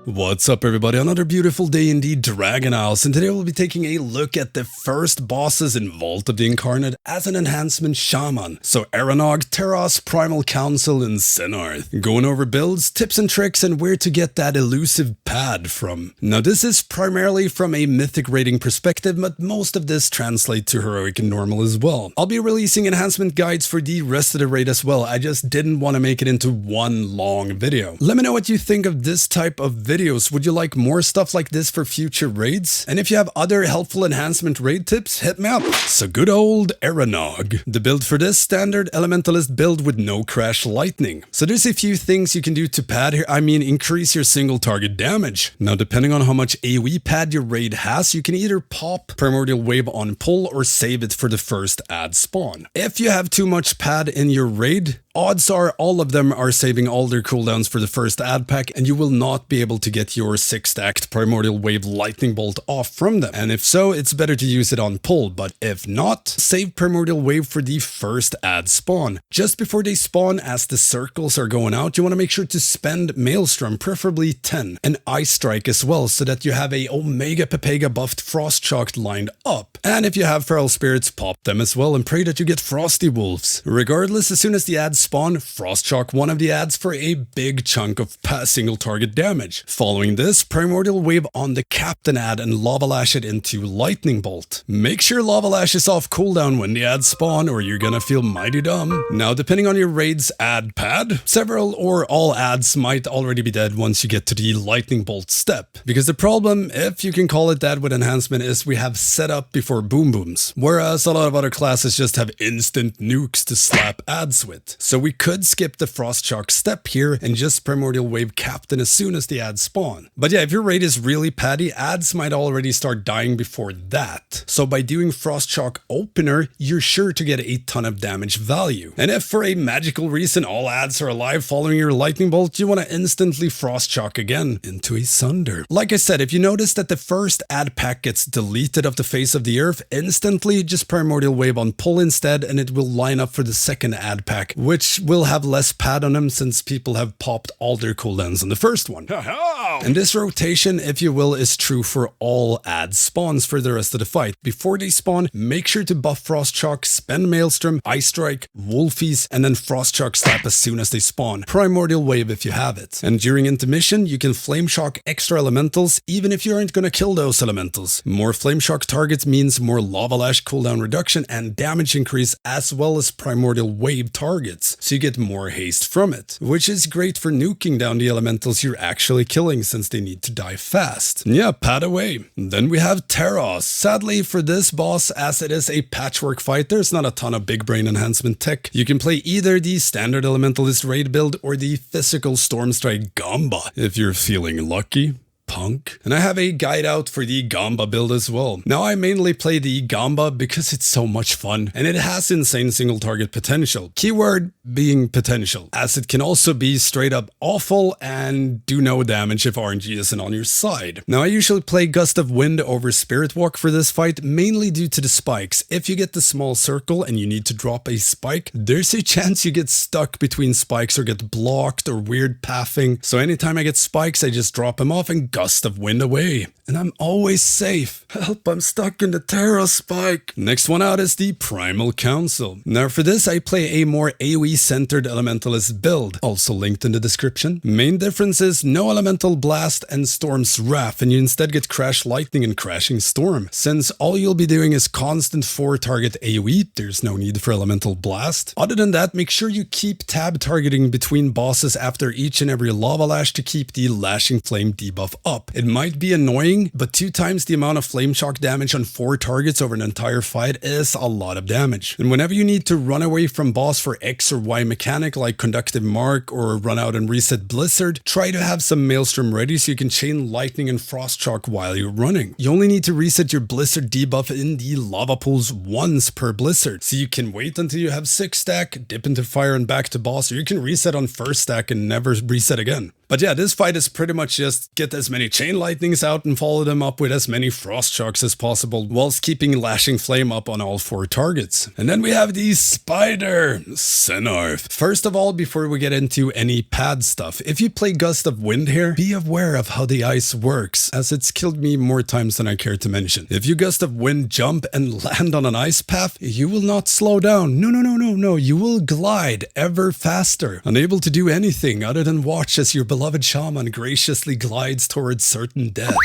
What's up everybody, another beautiful day in the Dragon House, and today we'll be taking a look at the first bosses in Vault of the Incarnate as an Enhancement Shaman. So Eranog, Terros, Primal Council, and Sennarth. Going over builds, tips and tricks, and where to get that elusive pad from. Now this is primarily from a mythic rating perspective, but most of this translates to heroic and normal as well. I'll be releasing enhancement guides for the rest of the raid as well, I just didn't want to make it into one long video. Let me know what you think of this type of videos. Would you like more stuff like this for future raids? And if you have other helpful enhancement raid tips, hit me up. So good old Eranog. The build for this standard Elementalist build with no crash lightning. So there's a few things you can do to pad here, increase your single target damage. Now depending on how much AoE pad your raid has, you can either pop Primordial Wave on pull or save it for the first add spawn. If you have too much pad in your raid, odds are all of them are saving all their cooldowns for the first add pack, and you will not be able to get your 6-stacked Primordial Wave Lightning Bolt off from them. And if so, it's better to use it on pull, but if not, save Primordial Wave for the first add spawn. Just before they spawn, as the circles are going out, you want to make sure to spend Maelstrom, preferably 10, and Ice Strike as well, so that you have a Omega Pepega buffed Frost Shock lined up. And if you have Feral Spirits, pop them as well and pray that you get Frosty Wolves. Regardless, as soon as the add spawn, Frost Shock one of the adds for a big chunk of single target damage. Following this, Primordial Wave on the Captain add and Lava Lash it into Lightning Bolt. Make sure Lava Lash is off cooldown when the adds spawn or you're gonna feel mighty dumb. Now depending on your raid's add pad, several or all adds might already be dead once you get to the Lightning Bolt step. Because the problem, if you can call it that with enhancement, is we have setup before boom booms. Whereas a lot of other classes just have instant nukes to slap adds with. So we could skip the Frost Shock step here and just Primordial Wave Captain as soon as the adds spawn. But yeah, if your raid is really paddy, adds might already start dying before that. So by doing Frost Shock opener, you're sure to get a ton of damage value. And if for a magical reason all adds are alive following your Lightning Bolt, you want to instantly Frost Shock again into a Sunder. Like I said, if you notice that the first add pack gets deleted off the face of the earth, instantly just Primordial Wave on pull instead, and it will line up for the second add pack, which will have less pad on them since people have popped all their cooldowns on the first one. And this rotation, if you will, is true for all add spawns for the rest of the fight. Before they spawn, make sure to buff Frost Shock, spend Maelstrom, Ice Strike, Wolfies, and then Frost Shock slap as soon as they spawn. Primordial Wave if you have it. And during intermission, you can Flame Shock extra elementals, even if you aren't gonna kill those elementals. More Flame Shock targets means more Lava Lash cooldown reduction and damage increase, as well as Primordial Wave targets, so you get more haste from it, which is great for nuking down the elementals you're actually killing since they need to die fast. Yeah, pad away. Then we have Terros. Sadly for this boss, as it is a patchwork fight, there's not a ton of big brain enhancement tech. You can play either the standard Elementalist raid build or the physical Stormstrike gamba if you're feeling lucky. Punk. And I have a guide out for the gamba build as well. Now I mainly play the gamba because it's so much fun and it has insane single target potential. Keyword being potential, as it can also be straight up awful and do no damage if RNG isn't on your side. Now I usually play Gust of Wind over Spirit Walk for this fight, mainly due to the spikes. If you get the small circle and you need to drop a spike, there's a chance you get stuck between spikes or get blocked or weird pathing. So anytime I get spikes, I just drop them off and Gust of Wind away. And I'm always safe. Help, I'm stuck in the Terros spike. Next one out is the Primal Council. Now for this, I play a more AoE-centered Elementalist build, also linked in the description. Main difference is no Elemental Blast and Storm's Wrath, and you instead get Crash Lightning and Crashing Storm. Since all you'll be doing is constant 4-target AoE, there's no need for Elemental Blast. Other than that, make sure you keep tab targeting between bosses after each and every Lava Lash to keep the Lashing Flame debuff up. It might be annoying, but 2 times the amount of Flame Shock damage on 4 targets over an entire fight is a lot of damage. And whenever you need to run away from boss for X or Y mechanic like Conductive Mark or run out and reset Blizzard, try to have some Maelstrom ready so you can chain Lightning and Frost Shock while you're running. You only need to reset your Blizzard debuff in the lava pools once per Blizzard, so you can wait until you have 6 stack, dip into fire and back to boss, or you can reset on first stack and never reset again. But yeah, this fight is pretty much just get as many chain lightnings out and follow them up with as many frost shocks as possible, whilst keeping lashing flame up on all 4 targets. And then we have the spider, Sennarth. First of all, before we get into any pad stuff, if you play Gust of Wind here, be aware of how the ice works, as it's killed me more times than I care to mention. If you Gust of Wind jump and land on an ice path, you will not slow down. No, you will glide ever faster, unable to do anything other than watch as your beloved shaman graciously glides towards certain death.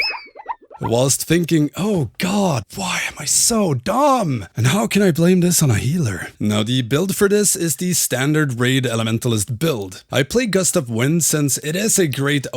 Whilst thinking, oh god, why am I so dumb? And how can I blame this on a healer? Now the build for this is the standard Raid Elementalist build. I play Gust of Wind since it is a great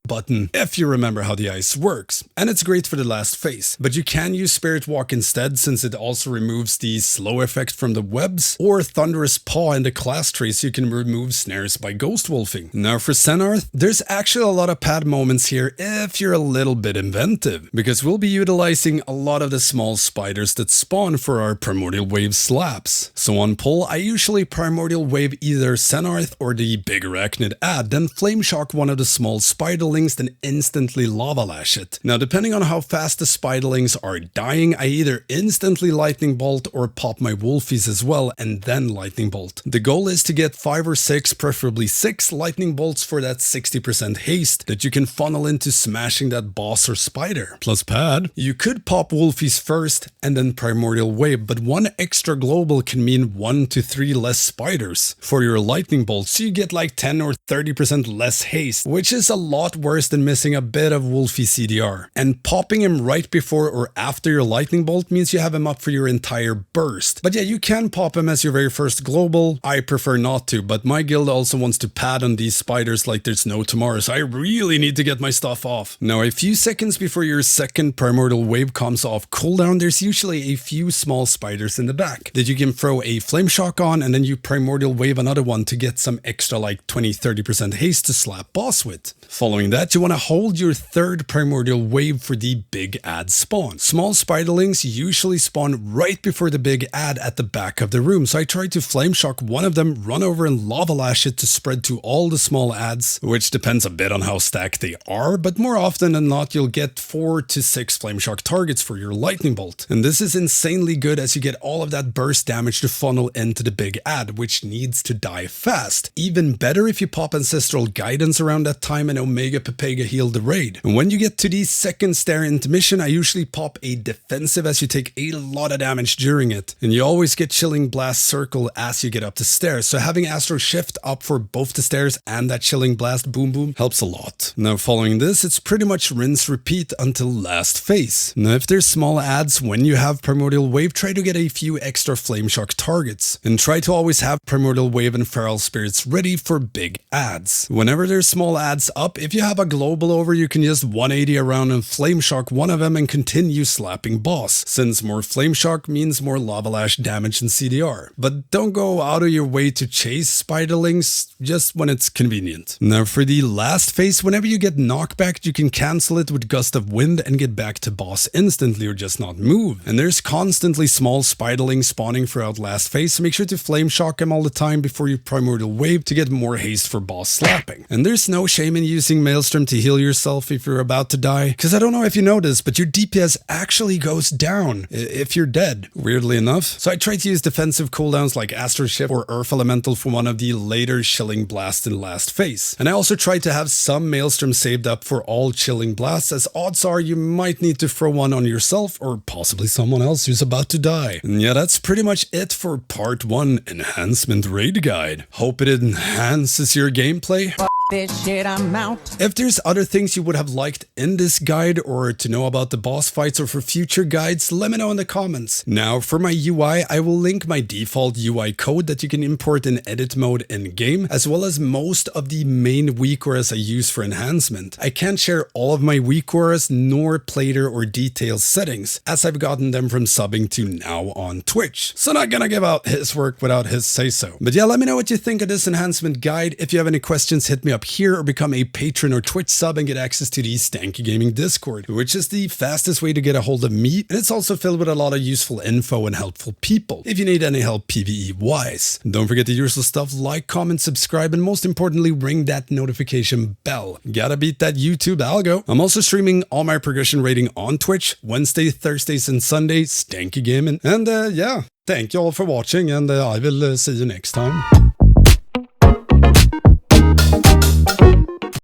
button if you remember how the ice works, and it's great for the last phase, but you can use Spirit Walk instead since it also removes the slow effect from the webs, or Thunderous Paw in the class tree so you can remove snares by Ghost Wolfing. Now for Sennarth, there's actually a lot of pad moments here if you're a little bit inventive, because we'll be utilizing a lot of the small spiders that spawn for our Primordial Wave slaps. So on pull, I usually Primordial Wave either Sennarth or the big arachnid add, then Flame Shock one of the small spiderlings, then instantly lava lash it. Now depending on how fast the spiderlings are dying, I either instantly lightning bolt or pop my wolfies as well and then lightning bolt. The goal is to get 5 or 6, preferably 6 lightning bolts for that 60% haste that you can funnel into smashing that boss or spider. Plus pad, you could pop wolfies first and then Primordial Wave, but 1 extra global can mean 1 to 3 less spiders for your lightning bolt, so you get like 10 or 30% less haste, which is a lot worse than missing a bit of Wolfie CDR. And popping him right before or after your lightning bolt means you have him up for your entire burst. But yeah, you can pop him as your very first global. I prefer not to, but my guild also wants to pad on these spiders like there's no tomorrow, so I really need to get my stuff off. Now a few seconds before your second Primordial Wave comes off cooldown, there's usually a few small spiders in the back that you can throw a Flame Shock on, and then you Primordial Wave another one to get some extra like 20-30% haste to slap boss with. Following that, you want to hold your third Primordial Wave for the big add spawn. Small spiderlings usually spawn right before the big add at the back of the room, so I try to Flame Shock one of them, run over and lava lash it to spread to all the small adds, which depends a bit on how stacked they are, but more often than not you'll get 4 to 6 Flame Shock targets for your lightning bolt. And this is insanely good as you get all of that burst damage to funnel into the big add, which needs to die fast. Even better if you pop Ancestral Guidance around that time and Omega Pepega heal the raid. And when you get to the second stair intermission, I usually pop a defensive as you take a lot of damage during it. And you always get Chilling Blast Circle as you get up the stairs, so having Astro Shift up for both the stairs and that Chilling Blast boom boom helps a lot. Now following this, it's pretty much rinse repeat until last phase. Now if there's small adds when you have Primordial Wave, try to get a few extra Flame Shock targets. And try to always have Primordial Wave and Feral Spirits ready for big adds. Whenever there's small adds up, if you have a global over, you can just 180 around and Flame Shock one of them and continue slapping boss, since more Flame Shock means more Lava Lash damage and CDR. But don't go out of your way to chase spiderlings, just when it's convenient. Now for the last phase, whenever you get knockback, you can cancel it with Gust of Wind and get back to boss instantly or just not move. And there's constantly small spiderlings spawning throughout last phase, so make sure to Flame Shock them all the time before you Primordial Wave to get more haste for boss slapping. And there's no shame in using Maelstrom to heal yourself if you're about to die, because I don't know if you know this, but your DPS actually goes down if you're dead, weirdly enough. So I try to use defensive cooldowns like Astro Shift or Earth Elemental for one of the later Chilling Blast in last phase. And I also try to have some Maelstrom saved up for all Chilling Blasts, as odds are you might need to throw one on yourself or possibly someone else who's about to die. And yeah, that's pretty much it for part 1 Enhancement Raid Guide. Hope it enhances your gameplay. This shit, I'm out. If there's other things you would have liked in this guide, or to know about the boss fights or for future guides, let me know in the comments. Now for my UI, I will link my default UI code that you can import in edit mode in game, as well as most of the main Weakauras I use for enhancement. I can't share all of my Weakauras nor plater or detail settings, as I've gotten them from subbing to now on Twitch. So not gonna give out his work without his say so. But yeah, let me know what you think of this enhancement guide. If you have any questions, hit me up here or become a patron or Twitch sub and get access to the Stankie Gaming Discord, which is the fastest way to get a hold of me, and it's also filled with a lot of useful info and helpful people if you need any help PvE wise. Don't forget the usual stuff like, comment, subscribe, and most importantly ring that notification bell. Gotta beat that YouTube algo. I'm also streaming all my progression rating on Twitch Wednesday, Thursdays, and Sundays, Stankie Gaming. And yeah, thank you all for watching, and I will see you next time.